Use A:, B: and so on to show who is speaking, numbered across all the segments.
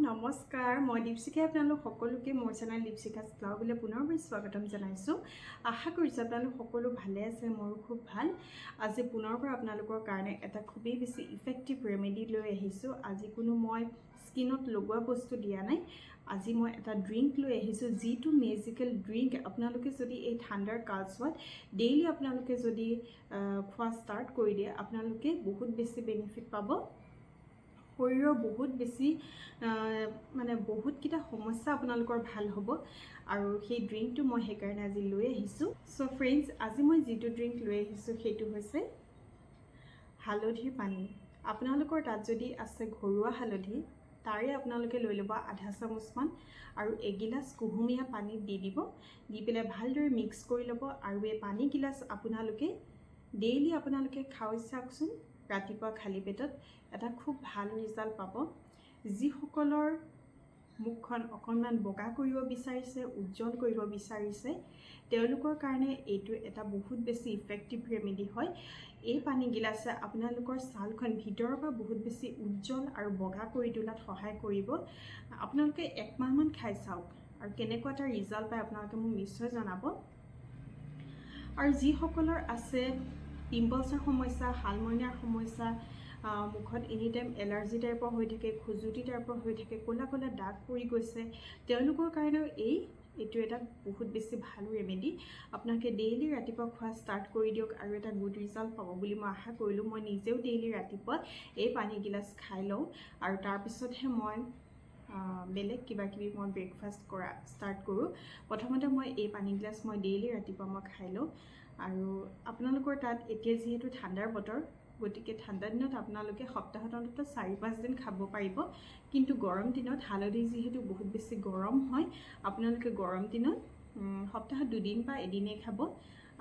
A: নমস্কাৰ মই দীপশিখাই আপোনালোক সকলোকে মোৰ চেনেল দীপশিখাছ ব্লগলৈ পুনৰবাৰ স্বাগতম জনাইছোঁ। আশা কৰিছোঁ আপোনালোক সকলো ভালে আছে, মোৰো খুব ভাল। আজি পুনৰবাৰ আপোনালোকৰ কাৰণে এটা খুবেই বেছি ইফেক্টিভ ৰেমেডি লৈ আহিছোঁ। আজি কোনো মই স্কিনত লগোৱা বস্তু দিয়া নাই। আজি মই এটা ড্ৰিংক লৈ আহিছোঁ, যিটো মেজিকেল ড্ৰিংক আপোনালোকে যদি এই ঠাণ্ডাৰ কালচোৱাত ডেইলি আপোনালোকে যদি খোৱা ষ্টাৰ্ট কৰি দিয়ে, আপোনালোকে বহুত বেছি বেনিফিট পাব। শৰীৰৰ বহুত বেছি বহুতকেইটা সমস্যা আপোনালোকৰ ভাল হ'ব আৰু সেই ড্ৰিংকটো মই সেইকাৰণে আজি লৈ আহিছোঁ। চ' ফ্ৰেণ্ডছ, আজি মই যিটো ড্ৰিংক লৈ আহিছোঁ সেইটো হৈছে হালধিৰ পানী। আপোনালোকৰ তাত যদি আছে ঘৰুৱা হালধি, তাৰে আপোনালোকে লৈ ল'ব আধা চামুচমান আৰু এগিলাচ কুহুমীয়া পানীত দি দিব। দি পেলাই ভালদৰে মিক্স কৰি ল'ব আৰু এই পানী গিলাচ আপোনালোকে ডেইলি আপোনালোকে খাই চাওকচোন। ৰাতিপুৱা খালী পেটত এটা খুব ভাল ৰিজাল্ট পাব। যিসকলৰ মুখখন অকণমান বগা কৰিব বিচাৰিছে, উজ্জ্বল কৰিব বিচাৰিছে, তেওঁলোকৰ কাৰণে এইটো এটা বহুত বেছি ইফেক্টিভ ৰেমেডি হয়। এই পানী গিলাচে আপোনালোকৰ ছালখন ভিতৰৰ পৰা বহুত বেছি উজ্জ্বল আৰু বগা কৰি তোলাত সহায় কৰিব। আপোনালোকে একমাহমান খাই চাওক আৰু কেনেকুৱা এটা ৰিজাল্ট পায় আপোনালোকে মোক নিশ্চয় জনাব। আৰু যিসকলৰ আছে পিম্পলছৰ সমস্যা, শালমইনাৰ সমস্যা, মুখত এনি টাইম এলাৰ্জি টাইপৰ হৈ থাকে, খুজুতি টাইপৰ হৈ থাকে, ক'লা ক'লা দাগ পৰি গৈছে, তেওঁলোকৰ কাৰণেও এইটো এটা বহুত বেছি ভাল ৰেমেডি। আপোনালোকে ডেইলি ৰাতিপুৱা খোৱা ষ্টাৰ্ট কৰি দিয়ক আৰু এটা গুড ৰিজাল্ট পাব বুলি মই আশা কৰিলোঁ। মই নিজেও ডেইলি ৰাতিপুৱা এই পানী গিলাচ খাই লওঁ আৰু তাৰপিছতহে মই বেলেগ কিবাকিবি মই ব্ৰেকফাষ্ট কৰা ষ্টাৰ্ট কৰোঁ। প্ৰথমতে মই এই পানী গিলাচ মই ডেইলি ৰাতিপুৱা মই খাই লওঁ। আৰু আপোনালোকৰ তাত এতিয়া যিহেতু ঠাণ্ডাৰ বতৰ, গতিকে ঠাণ্ডা দিনত আপোনালোকে সপ্তাহত অন্ততঃ 4-5 দিন খাব পাৰিব। কিন্তু গৰম দিনত হালধি যিহেতু বহুত বেছি গৰম হয়, আপোনালোকে গৰম দিনত সপ্তাহত 2 দিন বা এদিনেই খাব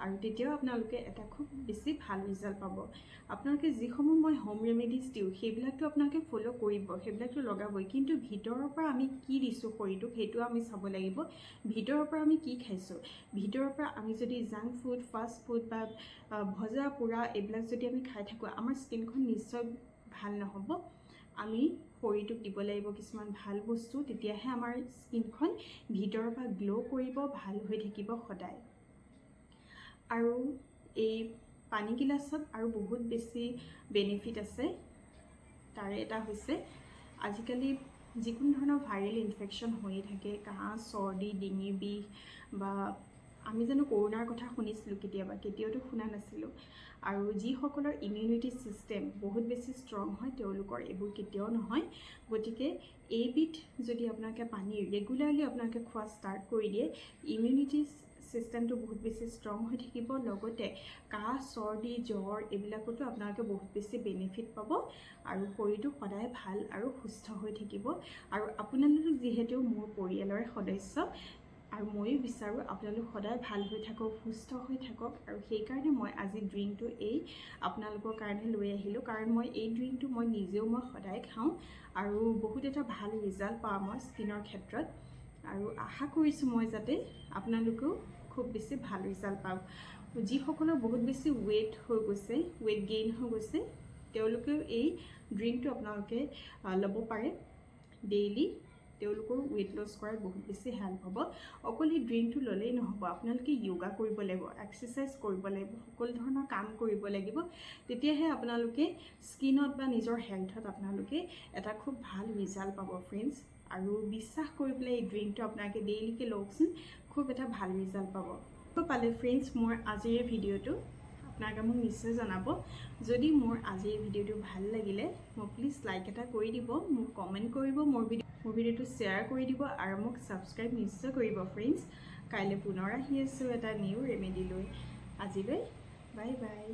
A: আৰু তেতিয়াও আপোনালোকে এটা খুব বেছি ভাল ৰিজাল্ট পাব। আপোনালোকে যিসমূহ মই হোম ৰেমেডিজ দিওঁ সেইবিলাকতো আপোনালোকে ফ'ল' কৰিব, সেইবিলাকতো লগাবই, কিন্তু ভিতৰৰ পৰা আমি কি দিছোঁ শৰীৰটোক সেইটোও আমি চাব লাগিব। ভিতৰৰ পৰা আমি কি খাইছোঁ, ভিতৰৰ পৰা আমি যদি জাংক ফুড, ফাষ্ট ফুড বা ভজা পোৰা এইবিলাক যদি আমি খাই থাকোঁ, আমাৰ স্কিনখন নিশ্চয় ভাল নহ'ব। আমি শৰীৰটোক দিব লাগিব কিছুমান ভাল বস্তু, তেতিয়াহে আমাৰ স্কিনখন ভিতৰৰ পৰা গ্ল' কৰিব, ভাল হৈ থাকিব সদায়। আৰু এই পানী গিলাচত আৰু বহুত বেছি বেনিফিট আছে। তাৰে এটা হৈছে আজিকালি যিকোনো ধৰণৰ ভাইৰেল ইনফেকশ্যন হৈয়ে থাকে, কাহ, চৰ্দি, ডিঙিৰ বিষ, বা আমি জানো কৰোণাৰ কথা শুনিছিলোঁ কেতিয়াওতো শুনা নাছিলোঁ। আৰু যিসকলৰ ইমিউনিটি ছিষ্টেম বহুত বেছি ষ্ট্ৰং হয়, তেওঁলোকৰ এইবোৰ কেতিয়াও নহয়। গতিকে এইবিধ যদি আপোনালোকে পানী ৰেগুলাৰলি আপোনালোকে খোৱা ষ্টাৰ্ট কৰি দিয়ে, ইমিউনিটি ছিষ্টেমটো বহুত বেছি ষ্ট্ৰং হৈ থাকিব। লগতে কাহ, চৰ্দি, জ্বৰ এইবিলাকতো আপোনালোকে বহুত বেছি বেনিফিট পাব আৰু শৰীৰটো সদায় ভাল আৰু সুস্থ হৈ থাকিব। আৰু আপোনালোক যিহেতু মোৰ পৰিয়ালৰে সদস্য আৰু ময়ো বিচাৰোঁ আপোনালোক সদায় ভাল হৈ থাকক, সুস্থ হৈ থাকক, আৰু সেইকাৰণে মই আজি ড্ৰিংকটো আপোনালোকৰ কাৰণে লৈ আহিলোঁ। কাৰণ মই এই ড্ৰিংকটো মই নিজেও সদায় খাওঁ আৰু বহুত এটা ভাল ৰিজাল্ট পাওঁ মই স্কিনৰ ক্ষেত্ৰত। আৰু আশা কৰিছোঁ মই যাতে আপোনালোকেও খুব বেছি ভাল ৰিজাল্ট পাওক। যিসকলৰ বহুত বেছি ৱেইট হৈ গৈছে, ৱেইট গেইন হৈ গৈছে, তেওঁলোকেও এই ড্ৰিংকটো আপোনালোকে ল'ব পাৰে ডেইলি। তেওঁলোকৰ ৱেইট লছ কৰাত বহুত বেছি হেল্প হ'ব। অকল এই ড্ৰিংকটো ল'লেই নহ'ব, আপোনালোকে য়োগা কৰিব লাগিব, এক্সাৰচাইজ কৰিব লাগিব, সকলো ধৰণৰ কাম কৰিব লাগিব। তেতিয়াহে আপোনালোকে স্কিনত বা নিজৰ হেল্থত আপোনালোকে এটা খুব ভাল ৰিজাল্ট পাব ফ্ৰেণ্ডছ। আৰু বিশ্বাস কৰি পেলাই এই ড্ৰিংকটো আপোনালোকে ডেইলিকৈ লওকচোন, খুব এটা ভাল ৰিজাল্ট পাব। পালে ফ্ৰেণ্ডছ, মোৰ আজিৰ ভিডিঅ'টো আপোনালোকে মোক নিশ্চয় জনাব। যদি মোৰ আজিৰ ভিডিঅ'টো ভাল লাগিলে মোক প্লিজ লাইক এটা কৰি দিব, মোক কমেণ্ট কৰিব, মোৰ ভিডিঅ'টো শ্বেয়াৰ কৰি দিব আৰু মোক ছাবস্ক্ৰাইব নিশ্চয় কৰিব ফ্ৰেণ্ডছ। কাইলৈ পুনৰ আহি আছোঁ এটা নিউ ৰেমেডি লৈ। আজিলৈ বাই বাই।